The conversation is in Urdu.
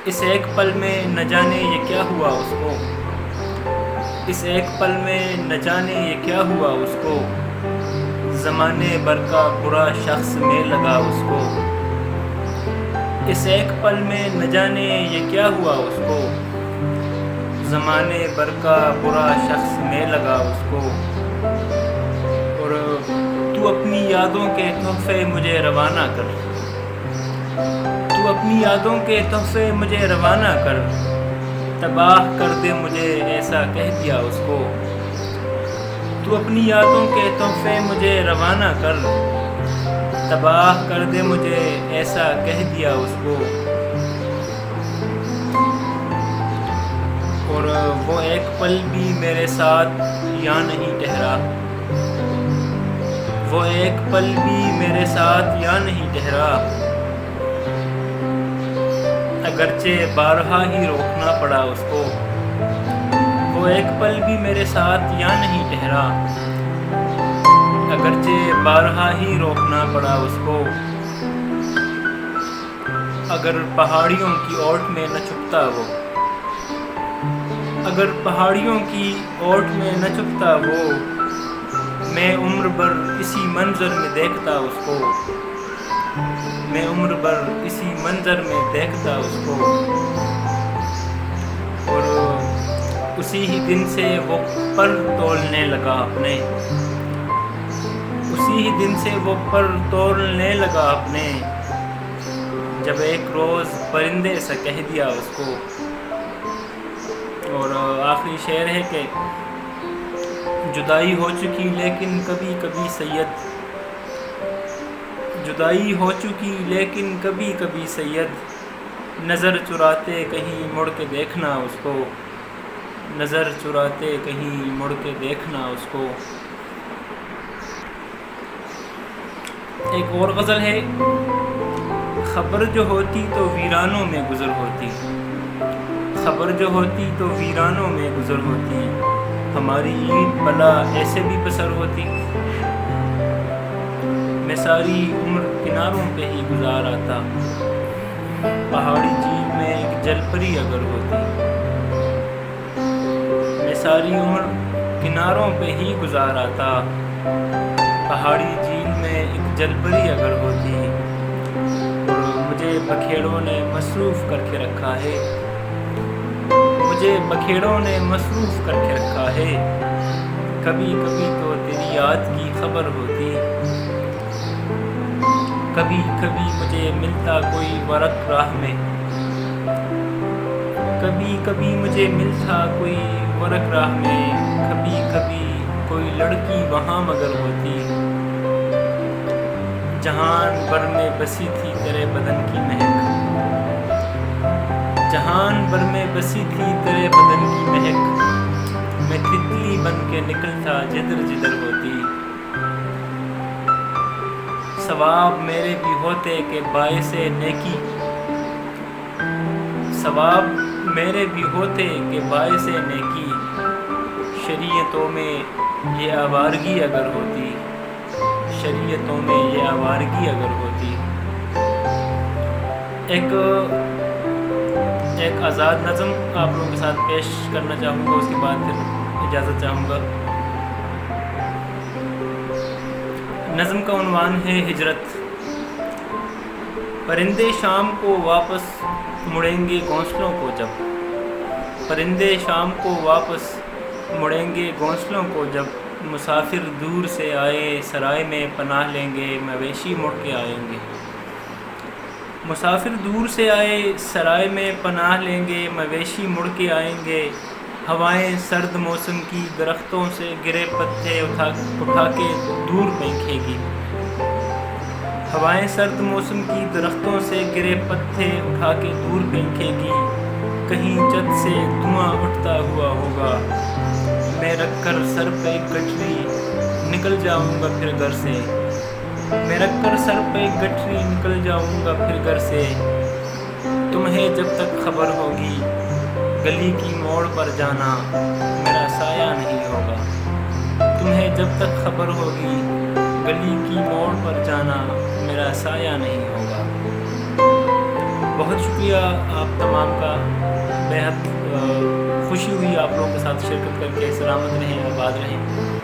اس ایک پل میں نہ جانے یہ کیا ہوا اس کو، اس ایک پل میں نہ جانے یہ کیا ہوا اس کو، زمانے بھر کا برا شخص میں لگا اس کو، اس ایک پل میں نہ جانے یہ کیا ہوا اس کو، زمانے بھر کا برا شخص میں لگا اس کو۔ اور تو اپنی یادوں کے تحفے مجھے روانہ کر، تو اپنی یادوں کے تحفے مجھے روانہ کر، تباہ کر دے مجھے ایسا کہہ دیا اس کو، تو اپنی یادوں کے تحفے مجھے روانہ کر، تباہ کر دے مجھے ایسا کہہ دیا اس کو۔ اور وہ ایک پل بھی میرے ساتھ یا نہیں ٹھہرا، وہ ایک پل بھی میرے ساتھ یا نہیں ٹھہرا، اگرچہ بارہا ہی روکنا پڑا اس کو، وہ ایک پل بھی میرے ساتھ یا نہیں ٹھہرا، اگرچہ بارہا ہی روکنا پڑا اس کو۔ اگر پہاڑیوں کی اوٹ میں نہ چھپتا وہ، اگر پہاڑیوں کی اوٹ میں نہ چھپتا وہ، میں عمر بھر اسی منظر میں دیکھتا اس کو، میں عمر بھر اسی منظر میں دیکھتا اس کو۔ اور اسی ہی دن سے وہ پر تولنے لگا اپنے، اسی ہی دن سے وہ پر تولنے لگا اپنے، جب ایک روز پرندے سے کہہ دیا اس کو۔ اور آخری شعر ہے کہ جدائی ہو چکی لیکن کبھی کبھی سید، جدائی ہو چکی لیکن کبھی کبھی سید، نظر چراتے کہیں مڑ کے دیکھنا اس کو، نظر چراتے کہیں مڑ کے دیکھنا اس کو۔ ایک اور غزل ہے، خبر جو ہوتی تو ویرانوں میں گزر ہوتی، خبر جو ہوتی تو ویرانوں میں گزر ہوتی، ہماری عید بلا ایسے بھی بسر ہوتی، میں ساری عمر کناروں پہ ہی گزار آتا، پہاڑی جھیل میں ایک جل پری اگر ہوتی، میں ساری عمر کناروں پہ ہی گزار آتا، پہاڑی جھیل میں ایک جل پری اگر ہوتی، اور مجھے بکھیڑوں نے مصروف کر کے رکھا ہے، مجھے بکھیڑوں نے مصروف کر کے رکھا ہے، کبھی کبھی تو تیری یاد کی خبر ہوتی، کبھی کبھی مجھے ملتا کوئی ورق راہ میں، کبھی کبھی مجھے ملتا کوئی ورق راہ میں، کبھی کبھی کوئی لڑکی وہاں مگر ہوتی، جہان بھر میں بسی تھی تیرے بدن کی مہک، جہان بھر میں بسی تھی تیرے بدن کی مہک، میں تتلی بن کے نکلتا جدھر جدھر ہوتی، ثواب میرے بھی ہوتے کہ باعث نیکی، ثواب میرے بھی ہوتے کہ باعث نیکی، شریعتوں میں یہ آوارگی اگر ہوتی، شریعتوں میں یہ آوارگی اگر ہوتی۔ ایک آزاد نظم آپ لوگوں کے ساتھ پیش کرنا چاہوں گا، اس کے بعد پھر اجازت چاہوں گا۔ نظم کا عنوان ہے ہجرت۔ پرندے شام کو واپس مڑیں گے گھونسلوں کو جب، پرندے شام کو واپس مڑیں گے گھونسلوں کو جب، مسافر دور سے آئے سرائے میں پناہ لیں گے، مویشی مڑ کے آئیں گے، مسافر دور سے آئے سرائے میں پناہ لیں گے، مویشی مڑ کے آئیں گے، ہوائیں سرد موسم کی درختوں سے گرے پتے اٹھا کے دور پھینکے گی، ہوائیں سرد موسم کی درختوں سے گرے پتے اٹھا کے دور پھینکے گی، کہیں چھت سے دھواں اٹھتا ہوا ہوگا، میں رکھ کر سر پہ گٹھری نکل جاؤں گا پھر گھر سے، میں رکھ کر سر پہ گٹھری نکل جاؤں گا پھر گھر سے، تمہیں جب تک خبر ہوگی گلی کی موڑ پر جانا میرا سایہ نہیں ہوگا، تمہیں جب تک خبر ہوگی گلی کی موڑ پر جانا میرا سایہ نہیں ہوگا۔ بہت شکریہ آپ تمام کا، بے حد خوشی ہوئی آپ لوگوں کے ساتھ شرکت کر کے۔ سلامت رہیں، آباد رہیں۔